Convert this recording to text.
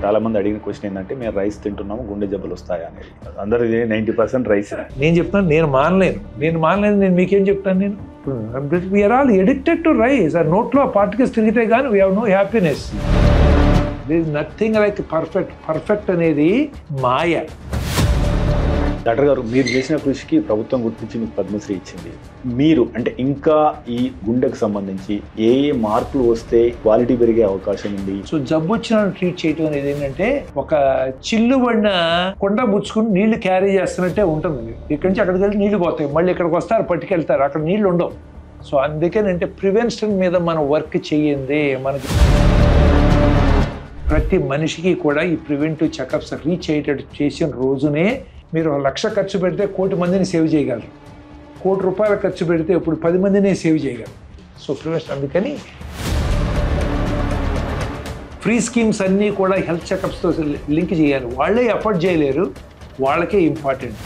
చాలా మంది అడిగిన క్వశ్చన్ ఏంటంటే మేము రైస్ తింటున్నాము గుండె జబ్బులు వస్తాయా అనేది. అందరూ 90% రైస్. నేను చెప్తాను నేను మానలేను నేను మీకేం చెప్తాను. నేను we are all addicted to rice. ఆ నోట్లో పార్టికల్స్ తిరిగితే కానీ we have no happiness. There is nothing like perfect అనేది మాయ. డాక్టర్ గారు, మీరు చేసిన కృషికి ప్రభుత్వం గుర్తించి మీకు పద్మశ్రీ ఇచ్చింది. మీరు అంటే ఇంకా ఈ గుండెకు సంబంధించి ఏ మార్పులు వస్తే క్వాలిటీ పెరిగే అవకాశం ఉంది? సో జబ్బు వచ్చిన ట్రీట్ చేయటం అనేది ఏంటంటే ఒక చిల్లుబడిన కొండ బుచ్చుకుని నీళ్లు క్యారీ చేస్తున్నట్టే ఉంటుంది. ఇక్కడి నుంచి అక్కడికి వెళ్ళి నీళ్లు పోతాయి, మళ్ళీ ఇక్కడికి వస్తారు, పట్టుకెళ్తారు, అక్కడ నీళ్లు ఉండవు. సో అందుకేనంటే ప్రివెన్షన్ మీద మనం వర్క్ చేయండి. మనకి ప్రతి మనిషికి కూడా ఈ ప్రివెంటివ్ చెకప్స్ రీచ్ అయ్యేటట్టు చేసిన రోజునే మీరు 1,00,000 ఖర్చు పెడితే 1,00,00,000 మందిని సేవ్ చేయగలరు. 1,00,00,000 రూపాయలు ఖర్చు పెడితే ఇప్పుడు 10 మందిని సేవ్ చేయగలరు. So prevention. అందుకని ఫ్రీ స్కీమ్స్ అన్నీ కూడా హెల్త్ చెకప్స్తో లింక్ చేయాలి. వాళ్ళే ఎఫర్ట్ చేయలేరు, వాళ్ళకే ఇంపార్టెంట్.